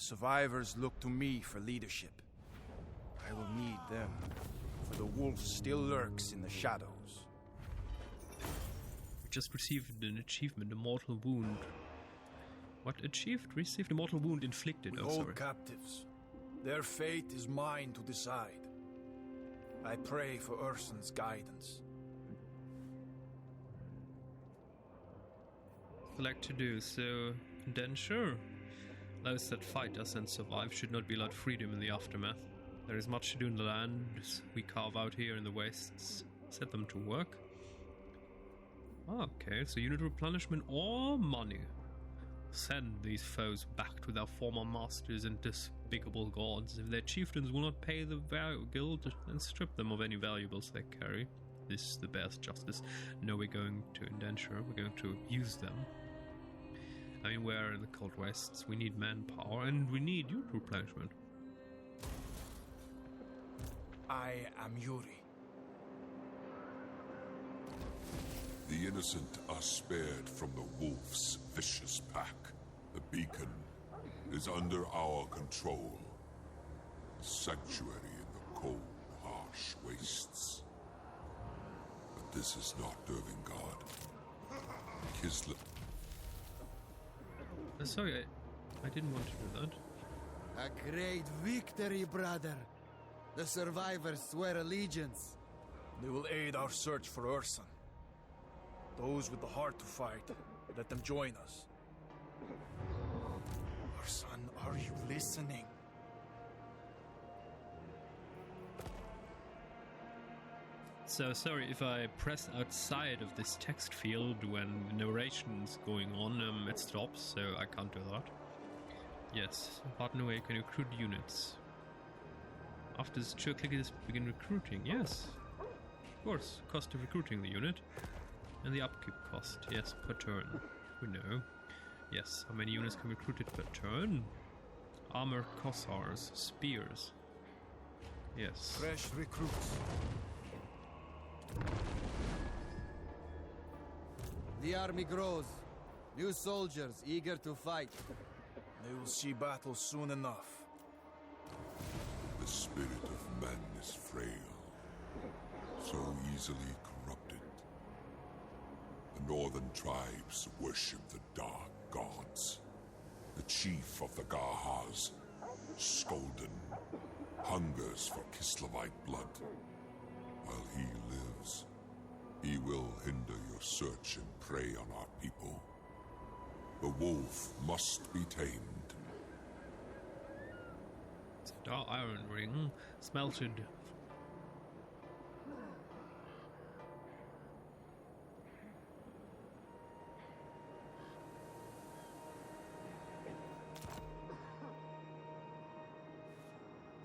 The survivors look to me for leadership. I will need them, for the wolf still lurks in the shadows. We just received an achievement, a mortal wound. What achieved? Received a mortal wound inflicted. We hold captives. Their fate is mine to decide. I pray for Urson's guidance. Select to do so. Then sure. Those that fight us and survive should not be allowed freedom in the aftermath. There is much to do in the lands we carve out here in the wastes. Set them to work. Okay, so unit replenishment or money. Send these foes back to their former masters and despicable gods. If their chieftains will not pay the guild, then strip them of any valuables they carry. This is the best justice. No, we're going to indenture. We're going to use them. I mean, we're in the cold wastes. We need manpower and we need unit replenishment. I am Yuri. The innocent are spared from the wolf's vicious pack. The beacon is under our control. A sanctuary in the cold, harsh wastes. But this is not Dervingard. Kislev. Sorry, I didn't want to do that. A great victory, brother. The survivors swear allegiance. They will aid our search for Urson. Those with the heart to fight, let them join us. Urson, are you listening? So sorry if I press outside of this text field when the narration's going on, it stops, so I can't do that. Yes, partner way can recruit units. After this, click this, begin recruiting. Yes, of course, cost of recruiting the unit. And the upkeep cost, yes, per turn. We know. Yes, how many units can be recruited per turn? Armored Kossars, spears. Yes. Fresh recruits. The army grows. New soldiers eager to fight. They will see battle soon enough. The spirit of man is frail, so easily corrupted. The northern tribes worship the dark gods. The chief of the Garhas, Skolden, hungers for Kislevite blood. While he lives, he will hinder your search and prey on our people. The wolf must be tamed. Star iron ring, smelted.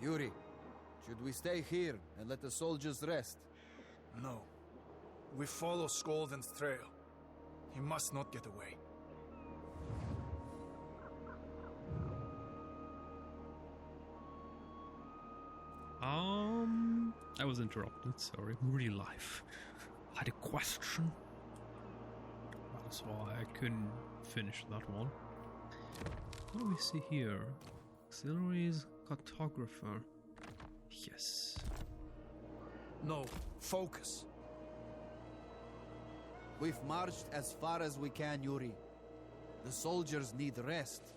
Yuri, should we stay here and let the soldiers rest? No. We follow Skolden's trail. He must not get away. I was interrupted, sorry. Real life. I had a question. That's why I couldn't finish that one. What do we see here? Auxiliaries, cartographer. Yes. No, focus. We've marched as far as we can, Yuri. The soldiers need rest.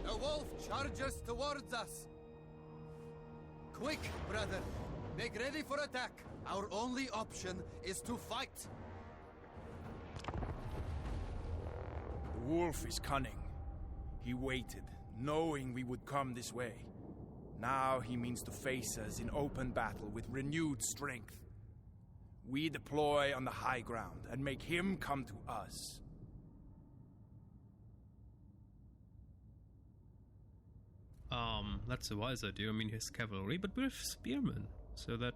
The wolf charges towards us. Quick, brother. Make ready for attack. Our only option is to fight. The wolf is cunning. He waited, knowing we would come this way. Now he means to face us in open battle with renewed strength. We deploy on the high ground and make him come to us. That's a wise idea. I mean, his cavalry, but we're spearmen, so that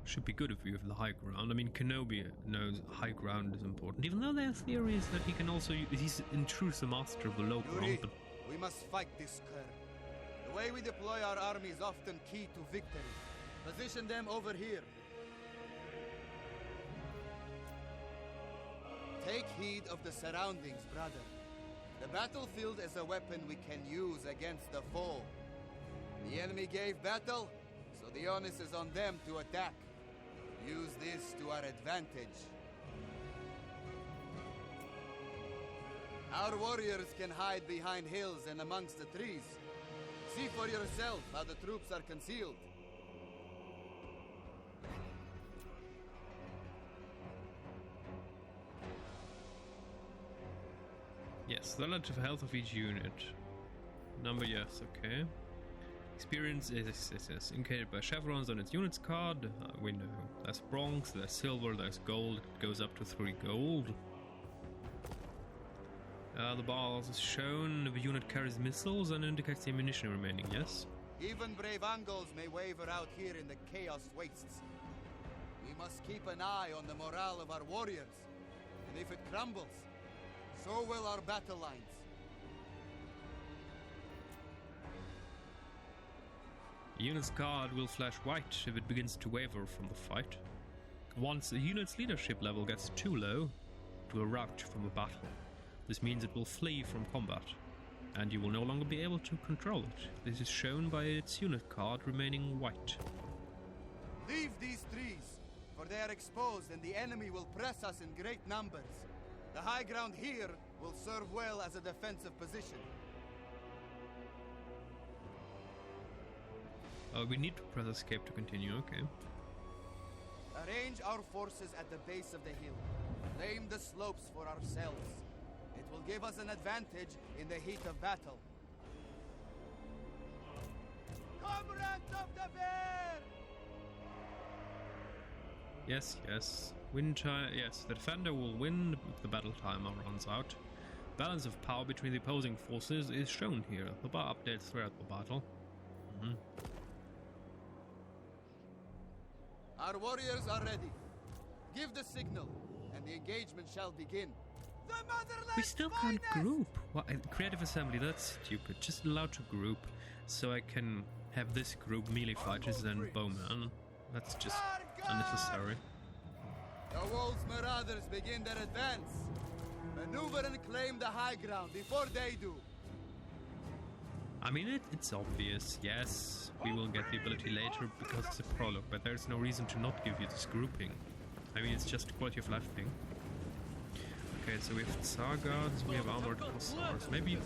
should be good if we have the high ground. I mean, Kenobi knows high ground is important, even though there are theories that he can also he's in truth the master of the low ground. But we must fight this cur. The way we deploy our army is often key to victory. Position them over here. Take heed of the surroundings, brother. The battlefield is a weapon we can use against the foe. The enemy gave battle, so the onus is on them to attack. Use this to our advantage. Our warriors can hide behind hills and amongst the trees. See for yourself how the troops are concealed. Yes, the relative health of each unit. Number, yes, okay. Experience is indicated by chevrons on its units card. We know there's bronze, there's silver, there's gold. It goes up to 3 gold. The bars is shown. The unit carries missiles and indicates the ammunition remaining, yes? Even brave Angles may waver out here in the chaos wastes. We must keep an eye on the morale of our warriors. And if it crumbles, so will our battle lines. The unit's card will flash white if it begins to waver from the fight. Once the unit's leadership level gets too low, it will rout from the battle. This means it will flee from combat, and you will no longer be able to control it. This is shown by its unit card remaining white. Leave these trees, for they are exposed and the enemy will press us in great numbers. The high ground here will serve well as a defensive position. We need to press escape to continue, okay. Arrange our forces at the base of the hill. Claim the slopes for ourselves. It will give us an advantage in the heat of battle. Comrades of the bear! Yes, yes. Yes, the defender will win if the battle timer runs out. Balance of power between the opposing forces is shown here. The bar updates throughout the battle. Our warriors are ready. Give the signal, and the engagement shall begin. The motherland We still can't group. What? Creative assembly, that's stupid. Just allow to group, so I can have this group melee fighters and bowmen. That's just unnecessary. The wolves' marauders begin their advance. Maneuver and claim the high ground before they do. I mean, it's obvious, yes. We will get the ability later because it's a prologue, but there's no reason to not give you this grouping. I mean, it's just a quality of life thing. Okay, so we have Tsar guards, we have armored hussars. Maybe,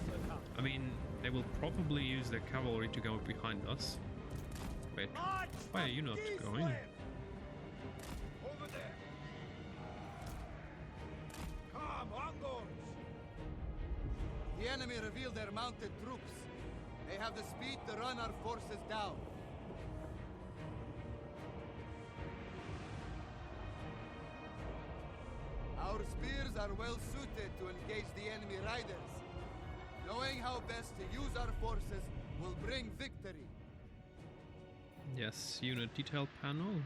I mean, they will probably use their cavalry to go behind us. Wait, why are you not going? Over there. Come, Angles. The enemy reveal their mounted troops. They have the speed to run our forces down. Our spears are well suited to engage the enemy riders. Knowing how best to use our forces will bring victory. Yes, unit detail panel.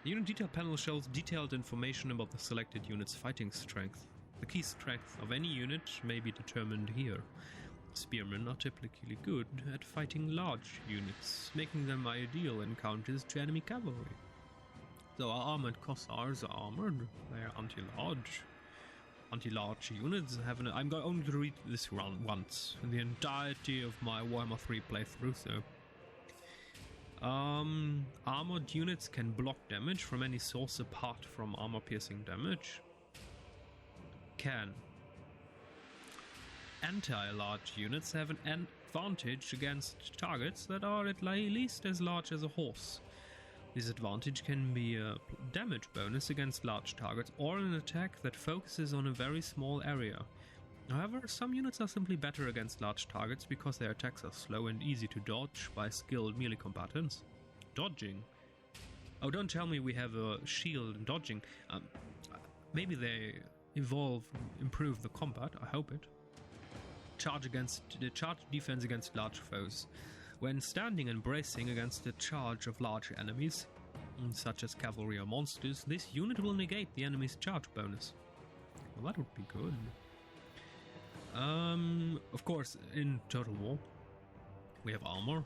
The unit detail panel shows detailed information about the selected unit's fighting strength. The key strength of any unit may be determined here. Spearmen are typically good at fighting large units, making them ideal encounters to enemy cavalry. So our armored Kossars are armored, they are anti-large. Anti-large units have an... I'm going to read this run once, in the entirety of my Warhammer 3 playthrough, so... armored units can block damage from any source apart from armor-piercing damage. Anti-large units have an advantage against targets that are at least as large as a horse. This advantage can be a damage bonus against large targets or an attack that focuses on a very small area. However, some units are simply better against large targets because their attacks are slow and easy to dodge by skilled melee combatants. Dodging? Oh, don't tell me we have a shield and dodging. Maybe they improve the combat, I hope it. Charge defense against large foes. When standing and bracing against a charge of large enemies, such as cavalry or monsters, this unit will negate the enemy's charge bonus. Well, that would be good. Of course, in Total War, we have armor.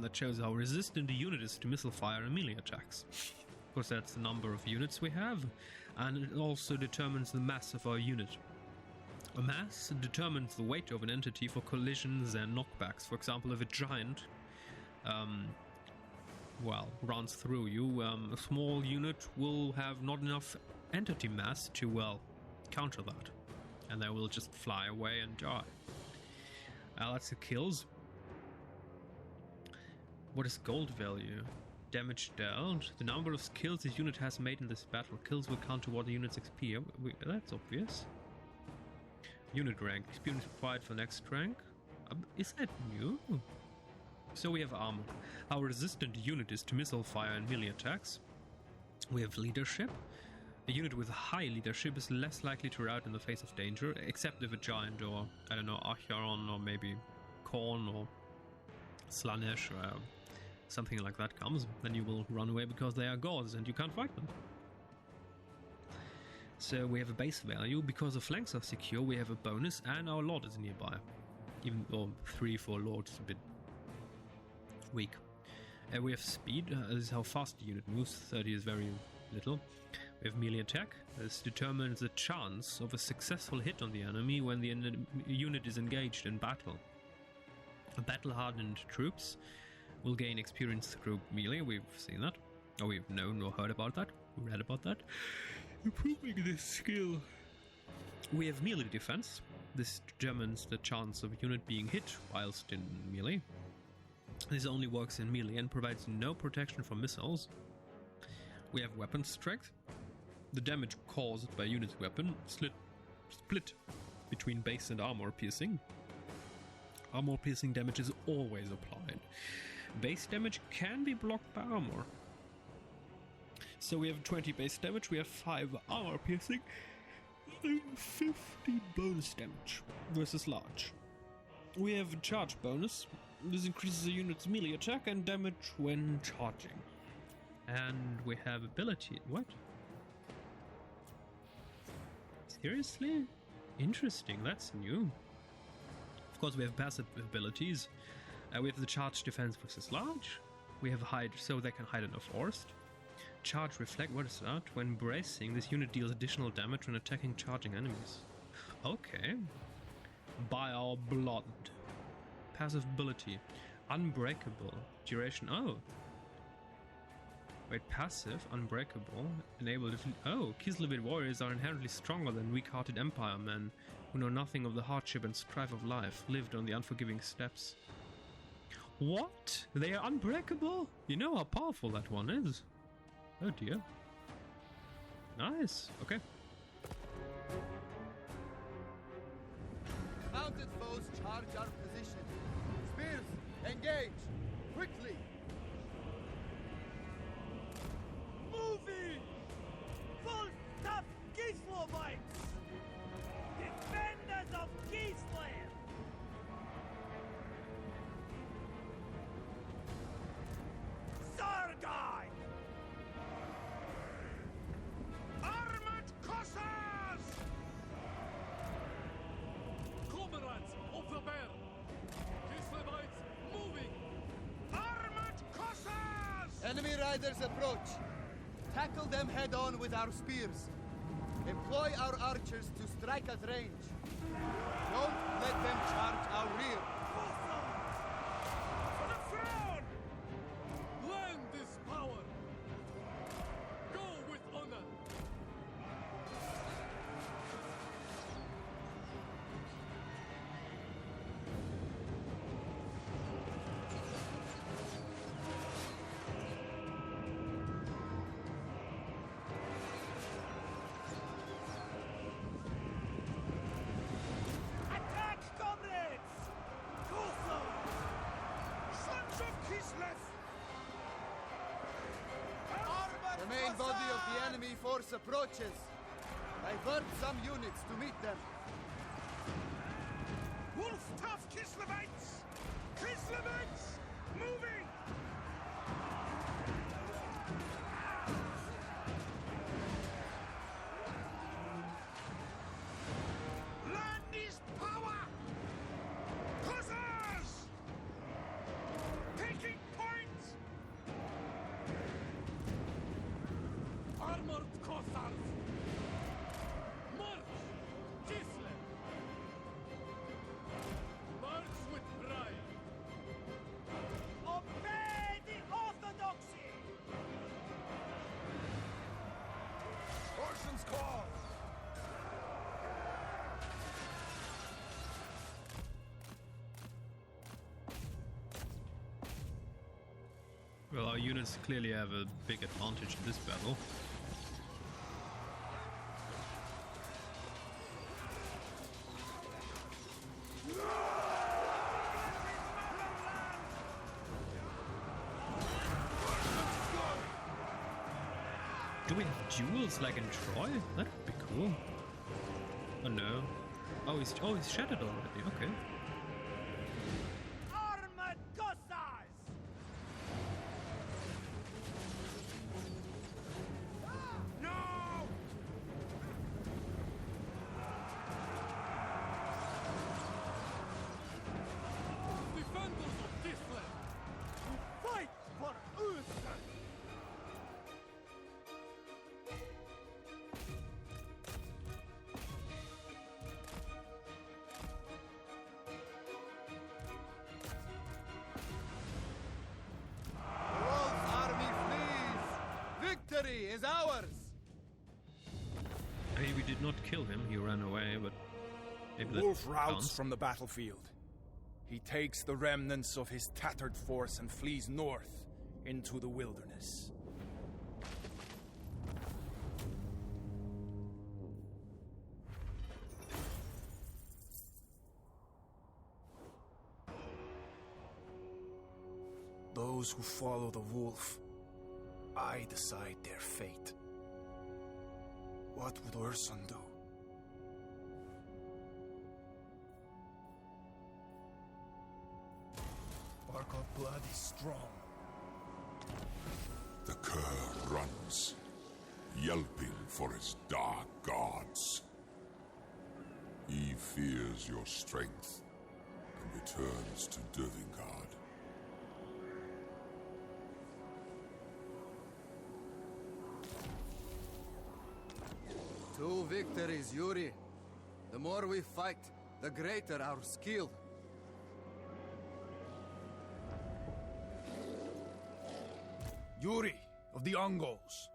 that shows how resistant the unit is to missile fire and melee attacks. Of course, that's the number of units we have, and it also determines the mass of our unit. A mass determines the weight of an entity for collisions and knockbacks. For example, if a giant runs through you, a small unit will have not enough entity mass to, counter that. And they will just fly away and die. That's the kills. What is gold value? Damage dealt. The number of kills this unit has made in this battle. Kills will count toward the unit's XP. That's obvious. Unit rank. Experience required for next rank. Is that new? So we have armor. How resistant the unit is to missile fire and melee attacks. We have leadership. A unit with high leadership is less likely to rout in the face of danger, except if a giant or, I don't know, Acheron or maybe Khorne or Slaanesh or something like that comes, then you will run away because they are gods and you can't fight them. So we have a base value. Because the flanks are secure, we have a bonus, and our lord is nearby. Even though 3 for lord is a bit weak. We have speed. This is how fast the unit moves. 30 is very little. We have melee attack. This determines the chance of a successful hit on the enemy when the unit is engaged in battle. Battle-hardened troops will gain experience through melee. We've seen that. Or we've known or heard about that. We read about that. Improving this skill. We have melee defense. This determines the chance of a unit being hit whilst in melee. This only works in melee and provides no protection from missiles. We have weapon strength. The damage caused by unit's weapon split between base and armor piercing. Armor piercing damage is always applied. Base damage can be blocked by armor. So we have 20 base damage, we have 5 armor piercing, and 50 bonus damage versus large. We have a charge bonus. This increases the unit's melee attack and damage when charging. And we have ability. What? Seriously? Interesting, that's new. Of course, we have passive abilities. We have the charge defense versus large. We have hide, so they can hide in a forest. Charge reflect, what is that? When bracing, this unit deals additional damage when attacking charging enemies. Okay. By our blood. Passive ability. Unbreakable. Duration. Oh. Wait, passive, unbreakable, enabled. Kislevit warriors are inherently stronger than weak-hearted empire men who know nothing of the hardship and strife of life, lived on the unforgiving steppes. What? They are unbreakable? You know how powerful that one is. Oh dear. Nice. Okay. Mounted foes charge our position. Spears, engage! Quickly! Moving! Full tough Gislovites! Defenders of Gisland! Sargai! Armored Cossars! Comrades of the Bear! Gislevites moving! Armored Cossars! Enemy riders approach. Tackle them head-on with our spears. Employ our archers to strike at range. Don't let them charge our rear. For the throne! Land is power! Go with honor! Attack, comrades! Kuso! Sons of Kislev! The main body of the enemy force approaches. Divert some units to meet them. Wolf tough Kislevites! Kislevites! Moving! Land is power! Hussars! Kossars! March! Kislev! March with pride! Obey the orthodoxy! Orson's call! Well, our units clearly have a big advantage in this battle. Do we have duels like in Troy? That would be cool. Oh no. Oh, he's shattered already. Okay. Armored Kossars! No! Defenders of Kislev! Fight for Ulster! Wolf's army flees! Victory is ours! I mean, we did not kill him. He ran away, but maybe that Wolf routes counts. from the battlefield. He takes the remnants of his tattered force and flees north into the wilderness. Those who follow the wolf, I decide their fate. What would Urson do? Bark of blood is strong. The cur runs, yelping for his dark gods. He fears your strength and returns to Dervingard. Two victories, Yuri. The more we fight, the greater our skill. Yuri of the Ungols.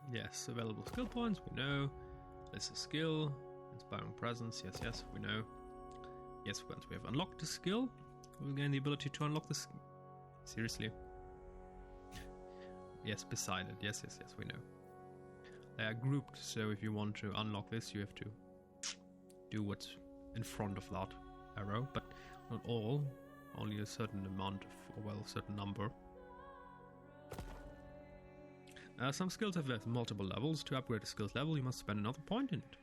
Yes, available skill points, we know. This is skill. Inspiring presence, yes, we know. Yes, once we have unlocked the skill, we'll gain the ability to unlock this. Seriously? Yes, beside it. Yes, we know. They are grouped, so if you want to unlock this, you have to do what's in front of that arrow, but not all. Only a certain amount of, well, a certain number. Some skills have multiple levels. To upgrade a skills level, you must spend another point in it.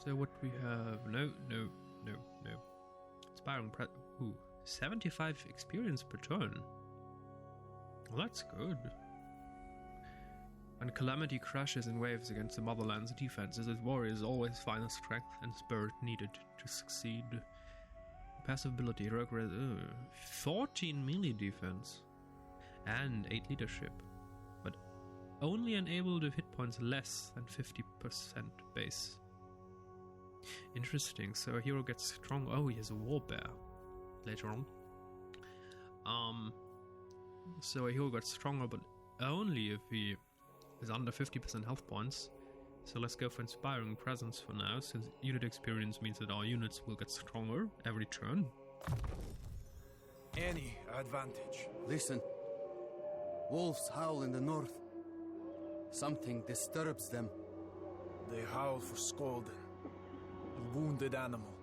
So what we have? No. Inspiring ooh, 75 experience per turn. Well, that's good. When Calamity crashes in waves against the Motherland's defenses, its warriors always find the strength and spirit needed to succeed. Passive ability, 14 melee defense and 8 leadership, but only enabled with hit points less than 50% base. Interesting, so a hero gets strong. Oh, he has a war bear later on. So a hero gets stronger, but only if he is under 50% health points. So let's go for Inspiring Presence for now, since unit experience means that our units will get stronger every turn. Any advantage. Listen. Wolves howl in the north. Something disturbs them. They howl for Skolden, a wounded animal.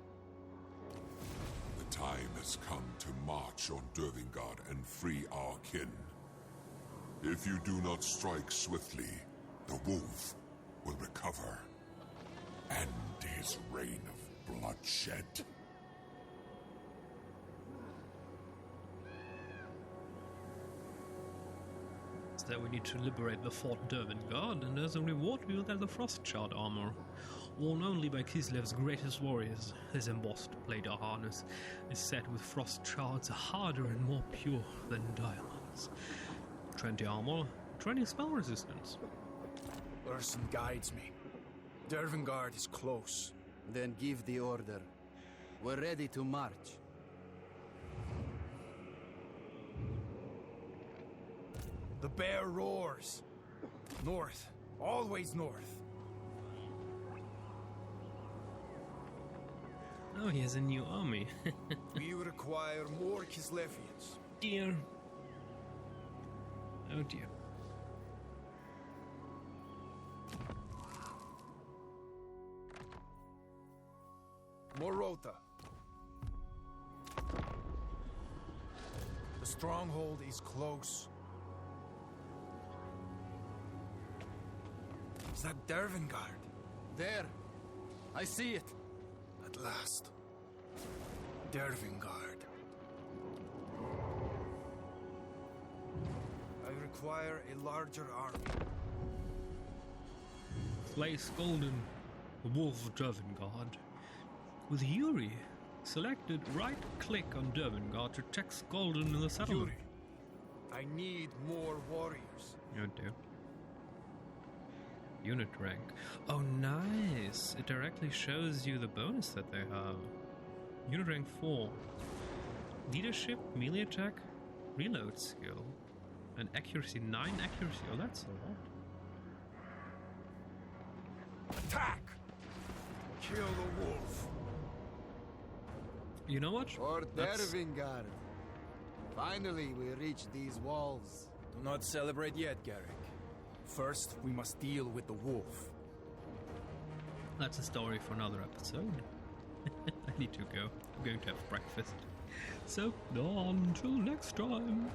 The time has come to march on Dervingard and free our kin. If you do not strike swiftly, the wolf will recover. End his reign of bloodshed. So we need to liberate the Fort Dervingard, and as a reward we will get the Frost Shard armor. Worn only by Kislev's greatest warriors, his embossed plate harness is set with frost shards harder and more pure than diamonds. 20 armor, 20 spell resistance. Urson guides me. Dervingard is close. Then give the order. We're ready to march. The bear roars. North. Always north. Oh, he has a new army. We require more Kislevians. Dear. Oh dear. Morota. The stronghold is close. Is that Dervingard? There! I see it! At last. Dervingard. I require a larger army. Place Golden, Wolf Dervingard. With Yuri, selected right-click on Dervingard to text Golden in the settlement. Yuri, I need more warriors. Oh dear. Unit rank. Oh, nice! It directly shows you the bonus that they have. Unit rank 4. Leadership, melee attack, reload skill, and accuracy 9 accuracy. Oh, that's a lot. Attack! Kill the wolf. You know what? For Dervingard. Finally, we reach these walls. Do not celebrate yet, Garrick. First, we must deal with the wolf. That's a story for another episode. I need to go. I'm going to have breakfast. So, until next time.